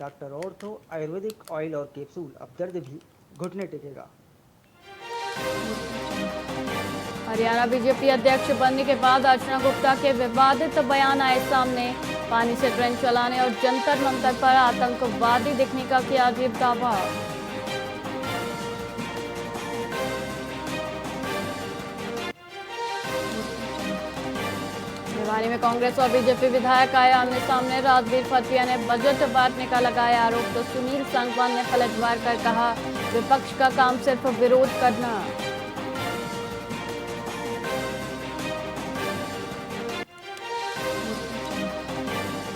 Doctor ortho Ayurvedic oil और capsule, अब दर्द भी घुटने टेकेगा। हरियाणा बीजेपी अध्यक्ष बनने के बाद अर्चना गुप्ता के विवादित बयान आए सामने। पानी से ट्रेन चलाने और जंतर मंतर पर आतंकवादी दिखने का किया अजीब दावा। भिवानी में कांग्रेस और बीजेपी विधायक आए आमने सामने। राजवीर फतिया ने बजट बांटने का लगाया आरोप, तो सुनील सांगवान ने पलटवार कर कहा विपक्ष का काम सिर्फ विरोध करना।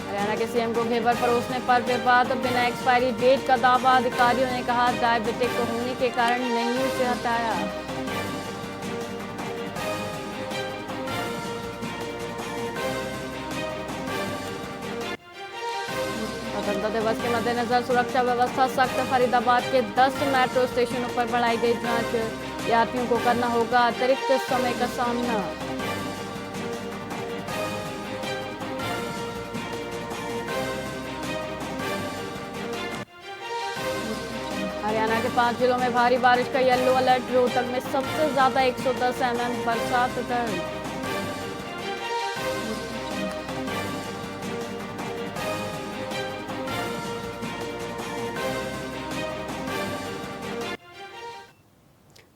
हरियाणा के सीएम को घेवर परोसने पर विवाद, बिना एक्सपायरी डेट का दावा। अधिकारियों ने कहा डायबिटिक होने के कारण मेन्यू से हटाया। स्वतंत्रता दिवस के मद्देनजर सुरक्षा व्यवस्था सख्त। फरीदाबाद के 10 मेट्रो स्टेशनों पर बढ़ाई गई जांच। यात्रियों को करना होगा अतिरिक्त समय का सामना। हरियाणा के 5 जिलों में भारी बारिश का येलो अलर्ट। रोहतक में सबसे ज्यादा 110 mm बरसात दर्ज।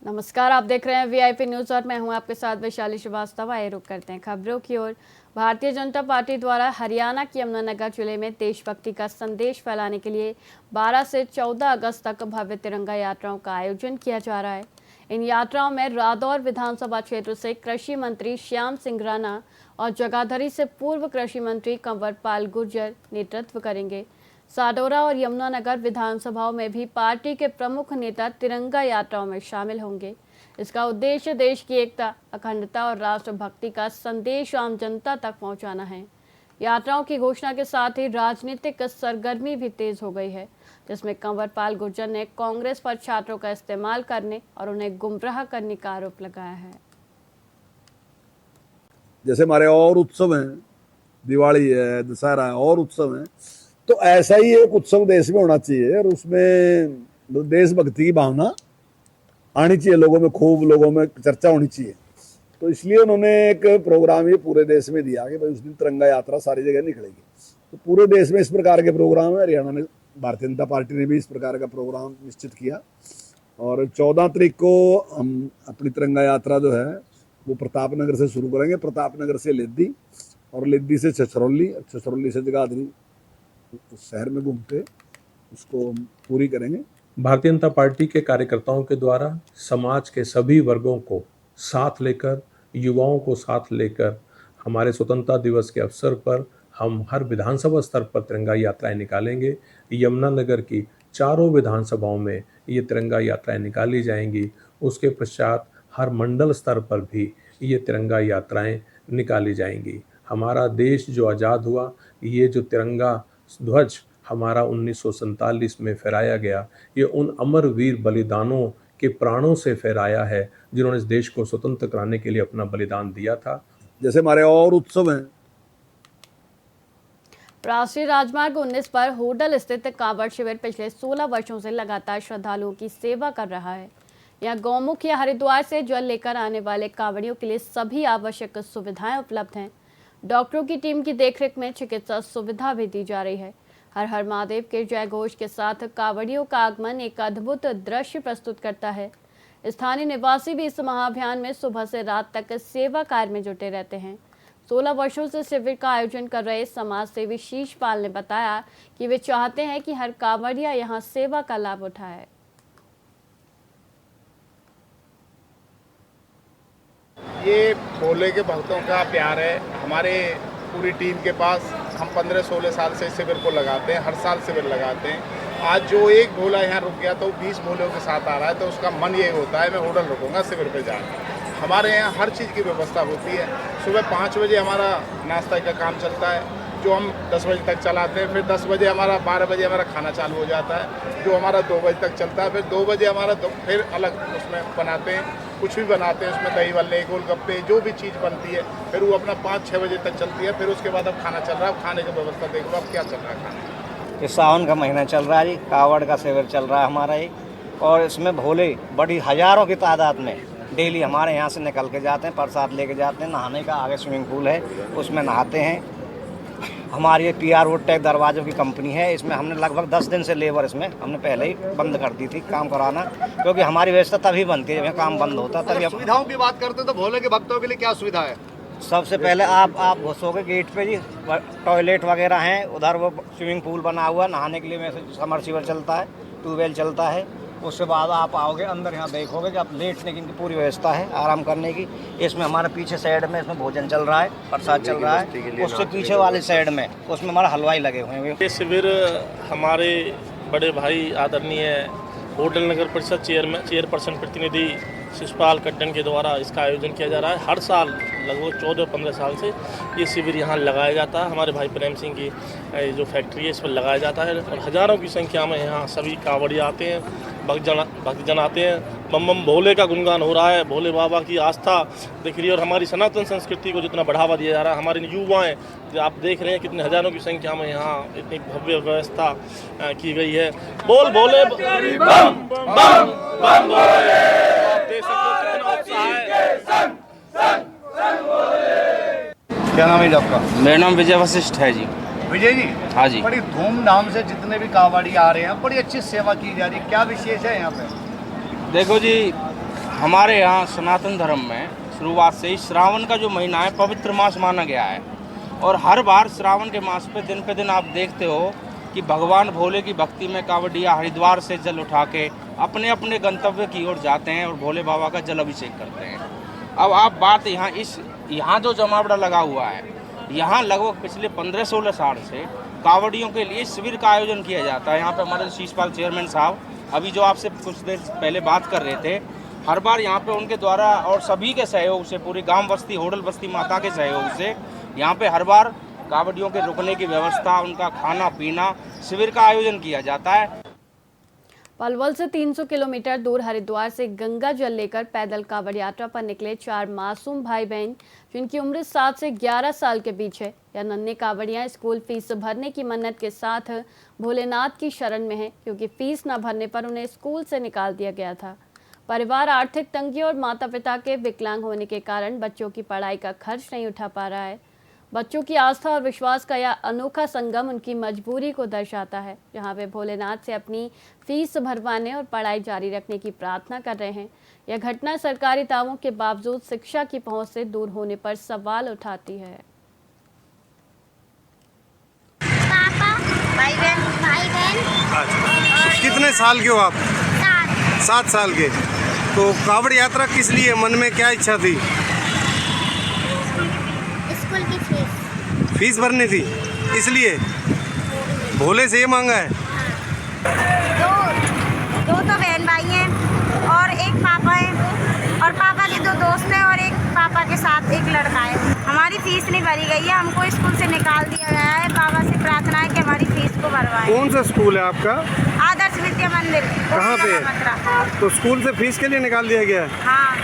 नमस्कार, आप देख रहे हैं वीआईपी न्यूज और मैं हूं आपके साथ वैशाली श्रीवास्तव। आइए रुक करते हैं खबरों की ओर। भारतीय जनता पार्टी द्वारा हरियाणा के यमुनानगर जिले में देशभक्ति का संदेश फैलाने के लिए 12 से 14 अगस्त तक भव्य तिरंगा यात्राओं का आयोजन किया जा रहा है। इन यात्राओं में रादौर विधानसभा क्षेत्र से कृषि मंत्री श्याम सिंह राणा और जगाधरी से पूर्व कृषि मंत्री कंवरपाल गुर्जर नेतृत्व करेंगे। साडोरा और यमुनानगर विधानसभाओं में भी पार्टी के प्रमुख नेता तिरंगा यात्राओं में शामिल होंगे। इसका उद्देश्य देश की एकता, अखंडता और राष्ट्रभक्ति का संदेश आम जनता तक पहुंचाना है। यात्राओं की घोषणा के साथ ही राजनीतिक सरगर्मी भी तेज हो गई है, जिसमें कंवरपाल गुर्जर ने कांग्रेस पर छात्रों का इस्तेमाल करने और उन्हें गुमराह करने का आरोप लगाया है। जैसे हमारे और उत्सव हैं, दिवाली है, दशहरा है, और उत्सव हैं, तो ऐसा ही एक उत्सव देश में होना चाहिए और उसमें देशभक्ति की भावना आनी चाहिए लोगों में, खूब लोगों में चर्चा होनी चाहिए। तो इसलिए उन्होंने एक प्रोग्राम ये पूरे देश में दिया कि भाई उस दिन तिरंगा यात्रा सारी जगह निकलेगी। तो पूरे देश में इस प्रकार के प्रोग्राम है। हरियाणा ने, भारतीय जनता पार्टी ने भी इस प्रकार का प्रोग्राम निश्चित किया और 14 तारीख को हम अपनी तिरंगा यात्रा जो है वो प्रताप नगर से शुरू करेंगे। प्रताप नगर से लिद्दी और लिद्दी से छछरौली, छछरौली से जगाधरी शहर में घूमते उसको पूरी करेंगे। भारतीय जनता पार्टी के कार्यकर्ताओं के द्वारा समाज के सभी वर्गों को साथ लेकर, युवाओं को साथ लेकर हमारे स्वतंत्रता दिवस के अवसर पर हम हर विधानसभा स्तर पर तिरंगा यात्राएं निकालेंगे। यमुनानगर की चारों विधानसभाओं में ये तिरंगा यात्राएं निकाली जाएंगी। उसके पश्चात हर मंडल स्तर पर भी ये तिरंगा यात्राएं निकाली जाएंगी। हमारा देश जो आज़ाद हुआ, ये जो तिरंगा ध्वज हमारा 1947 में फहराया गया, ये उन अमर वीर बलिदानों के प्राणों से फहराया है जिन्होंने इस देश को स्वतंत्र कराने के लिए अपना बलिदान दिया था। जैसे हमारे और उत्सव हैं। राष्ट्रीय राजमार्ग 19 पर होडल स्थित कांवड़ शिविर पिछले 16 वर्षों से लगातार श्रद्धालुओं की सेवा कर रहा है। यहाँ गौमुख या हरिद्वार से जल लेकर आने वाले कांवड़ियों के लिए सभी आवश्यक सुविधाएं उपलब्ध हैं। डॉक्टरों की टीम की देखरेख में चिकित्सा सुविधा भी दी जा रही है। हर हर महादेव के जय घोष के साथ कांवड़ियों का आगमन एक अद्भुत दृश्य प्रस्तुत करता है। स्थानीय निवासी भी इस महाअभियान में सुबह से रात तक सेवा कार्य में जुटे रहते हैं। 16 वर्षों से शिविर का आयोजन कर रहे समाज सेवी शीश पाल ने बताया कि वे चाहते हैं कि हर कांवड़िया यहाँ सेवा का लाभ उठाए। ये भोले के भक्तों का प्यार है। हमारे पूरी टीम के पास हम 15-16 साल से शिविर को लगाते हैं, हर साल शिविर लगाते हैं। आज जो एक भोला यहाँ रुक गया तो 20 भोलों के साथ आ रहा है, तो उसका मन ये होता है मैं होटल रुकूंगा शिविर पे जाकर। हमारे यहाँ हर चीज़ की व्यवस्था होती है। सुबह 5 बजे हमारा नाश्ता का काम चलता है जो हम 10 बजे तक चलाते हैं। फिर 10 बजे हमारा 12 बजे हमारा खाना चालू हो जाता है जो हमारा 2 बजे तक चलता है। फिर 2 बजे हमारा फिर अलग उसमें बनाते हैं, कुछ भी बनाते हैं उसमें, दही वल्ले, गोलगप्पे, जो भी चीज़ बनती है फिर वो अपना 5-6 बजे तक चलती है। फिर उसके बाद अब खाना चल रहा है, अब खाने की व्यवस्था देख लो अब क्या चल रहा है खाने। ये सावन का महीना चल रहा है जी, कावड़ का शिविर चल रहा है हमारा ये। और इसमें भोले बड़ी हज़ारों की तादाद में डेली हमारे यहाँ से निकल के जाते हैं, प्रसाद लेके जाते हैं। नहाने का आगे स्विमिंग पूल है, उसमें नहाते हैं। हमारी ये PR वोड टेक दरवाज़ों की कंपनी है, इसमें हमने लगभग 10 दिन से लेबर इसमें हमने पहले ही बंद कर दी थी काम कराना, क्योंकि हमारी व्यवस्था तभी बनती है जब काम बंद होता है। तभी सुविधाओं की बात करते तो भोले के भक्तों के लिए क्या सुविधा है? सबसे पहले आप घुसोगे गेट पे जी, टॉयलेट वगैरह हैं, उधर वो स्विमिंग पूल बना हुआ, नहाने के लिए में समरसीबल चलता है, ट्यूबवेल चलता है। उसके बाद आप आओगे अंदर, यहाँ देखोगे कि आप लेटने की पूरी व्यवस्था है, आराम करने की। इसमें हमारे पीछे साइड में इसमें भोजन चल रहा है, प्रसाद चल रहा है। उससे पीछे वाले साइड में उसमें हमारा हलवाई लगे हुए हैं। ये शिविर हमारे बड़े भाई आदरणीय होटल नगर परिषद चेयरपर्सन प्रतिनिधि शिषपाल कड्डन के द्वारा इसका आयोजन किया जा रहा है। हर साल लगभग 14-15 साल से ये शिविर यहाँ लगाया जाता है। हमारे भाई प्रेम सिंह की जो फैक्ट्री है, इस पर लगाया जाता है और हज़ारों की संख्या में यहाँ सभी कांवड़िया आते हैं, भक्तजन आते हैं। बम बम भोले का गुणगान हो रहा है, भोले बाबा की आस्था दिख रही है और हमारी सनातन संस्कृति को जितना बढ़ावा दिया जा रहा है। हमारे युवाएँ जो आप देख रहे हैं कितने हज़ारों की संख्या में यहाँ इतनी भव्य व्यवस्था की गई है। बोल भोले बम बम बम भोले, देख सकते हो कितना उत्साह है। क्या नाम है आपका? मेरा नाम विजय वशिष्ठ है जी। विजय जी, हाँ जी। बड़ी धूमधाम से जितने भी कांवड़ी आ रहे हैं, बड़ी अच्छी सेवा की जा रही है, क्या विशेष है यहाँ पे? देखो जी, हमारे यहाँ सनातन धर्म में शुरुआत से ही श्रावण का जो महीना है पवित्र मास माना गया है और हर बार श्रावण के मास पे दिन आप देखते हो कि भगवान भोले की भक्ति में कांवड़िया हरिद्वार से जल उठा के अपने अपने गंतव्य की ओर जाते हैं और भोले बाबा का जल अभिषेक करते हैं। अब आप बात यहाँ जो जमावड़ा लगा हुआ है, यहाँ लगभग पिछले 15-16 साल से कांवड़ियों के लिए शिविर का आयोजन किया जाता है। यहाँ पे हमारे शिषपाल चेयरमैन साहब अभी जो आपसे कुछ देर पहले बात कर रहे थे, हर बार यहाँ पे उनके द्वारा और सभी के सहयोग से, पूरी गांव बस्ती होटल बस्ती माता के सहयोग से यहाँ पे हर बार कांवड़ियों के रुकने की व्यवस्था, उनका खाना पीना, शिविर का आयोजन किया जाता है। पलवल से 300 किलोमीटर दूर हरिद्वार से गंगा जल लेकर पैदल कांवड़ यात्रा पर निकले 4 मासूम भाई बहन जिनकी उम्र 7 से 11 साल के बीच है। यह नन्हे कांवड़ियां स्कूल फीस भरने की मन्नत के साथ भोलेनाथ की शरण में हैं, क्योंकि फीस न भरने पर उन्हें स्कूल से निकाल दिया गया था। परिवार आर्थिक तंगी और माता पिता के विकलांग होने के कारण बच्चों की पढ़ाई का खर्च नहीं उठा पा रहा है। बच्चों की आस्था और विश्वास का यह अनोखा संगम उनकी मजबूरी को दर्शाता है, जहां वे भोलेनाथ से अपनी फीस भरवाने और पढ़ाई जारी रखने की प्रार्थना कर रहे हैं। यह घटना सरकारी दावों के बावजूद शिक्षा की पहुंच से दूर होने पर सवाल उठाती है। पापा, भाई बहन। कितने साल के हो आप? 7 साल के। तो कांवड़ यात्रा किस लिए, मन में क्या इच्छा थी? स्कूल की फीस भरनी थी, इसलिए भोले से ये मांगा है। दो तो बहन भाई हैं और एक पापा है और पापा के 2 दोस्त हैं और एक पापा के साथ एक लड़का है। हमारी फीस नहीं भरी गई है, हमको स्कूल से निकाल दिया गया है। बाबा से प्रार्थना है कि हमारी फीस को भरवाएं। कौन सा स्कूल है आपका? आदर्श विद्या मंदिर। कहाँ पे? तो स्कूल से फीस के लिए निकाल दिया गया है? हाँ।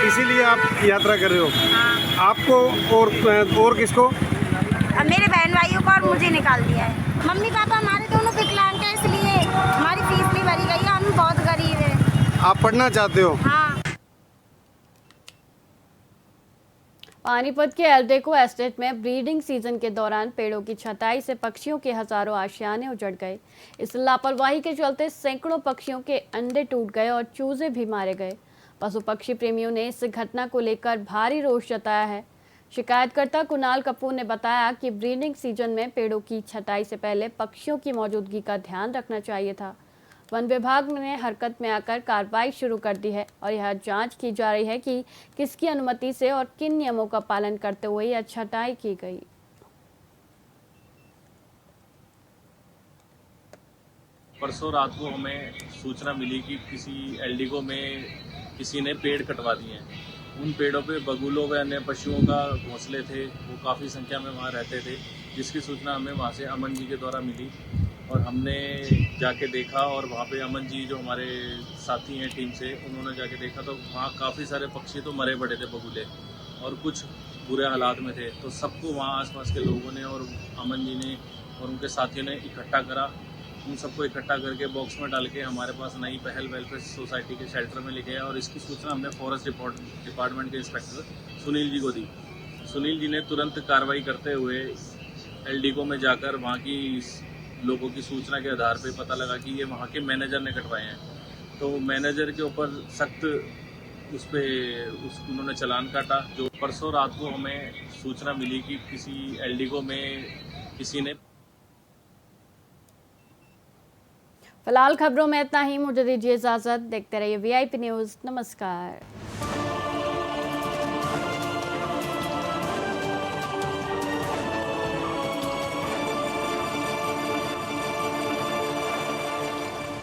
इसीलिए आप यात्रा कर रहे हो? हाँ। आपको और किसको? मेरे बहन भाइयों को और मुझे निकाल दिया है। मम्मी पापा हमारे दोनों विकलांग हैं, इसलिए हमारी फीस नहीं भरी गई है, हम बहुत गरीब हैं। आप पढ़ना चाहते हो? हाँ। पानीपत के एल्डेको एस्टेट में ब्रीडिंग सीजन के दौरान पेड़ों की छटाई से पक्षियों के हजारों आशियाने उजड़ गए। इस लापरवाही के चलते सैकड़ों पक्षियों के अंडे टूट गए और चूजे भी मारे गए। पशु पक्षी प्रेमियों ने इस घटना को लेकर भारी रोष जताया है। शिकायतकर्ता कुणाल कपूर ने बताया कि ब्रीडिंग सीजन में पेड़ों की छटाई से पहले पक्षियों की मौजूदगी का ध्यान रखना चाहिए था। वन विभाग ने हरकत में आकर कार्रवाई शुरू कर दी है और यह जांच की जा रही है कि किसकी अनुमति से और किन नियमों का पालन करते हुए यह छटाई की गई। परसों रात को हमें सूचना मिली कि किसी एल्डिको में किसी ने पेड़ कटवा दिए हैं। उन पेड़ों पे बगुलों व अन्य पशुओं का घोंसले थे, वो काफ़ी संख्या में वहाँ रहते थे, जिसकी सूचना हमें वहाँ से अमन जी के द्वारा मिली और हमने जाके देखा। और वहाँ पे अमन जी जो हमारे साथी हैं टीम से, उन्होंने जाके देखा तो वहाँ काफ़ी सारे पक्षी तो मरे पड़े थे बगुले और कुछ बुरे हालात में थे। तो सबको वहाँ आसपास के लोगों ने और अमन जी ने और उनके साथियों ने इकट्ठा करा। उन सबको इकट्ठा करके बॉक्स में डाल के हमारे पास नई पहल वेलफेयर सोसाइटी के शेल्टर में लेके आए और इसकी सूचना हमने फॉरेस्ट डिपार्टमेंट के इंस्पेक्टर सुनील जी को दी। सुनील जी ने तुरंत कार्रवाई करते हुए एलडीको में जाकर वहाँ की लोगों की सूचना के आधार पे पता लगा कि ये वहाँ के मैनेजर ने कटवाए हैं, तो मैनेजर के ऊपर सख्त उन्होंने चालान काटा। जो परसों रात को हमें सूचना मिली कि किसी एलडीको में किसी ने। फिलहाल खबरों में इतना ही, मुझे दीजिए इजाजत। देखते रहिए वीआईपी न्यूज़। नमस्कार।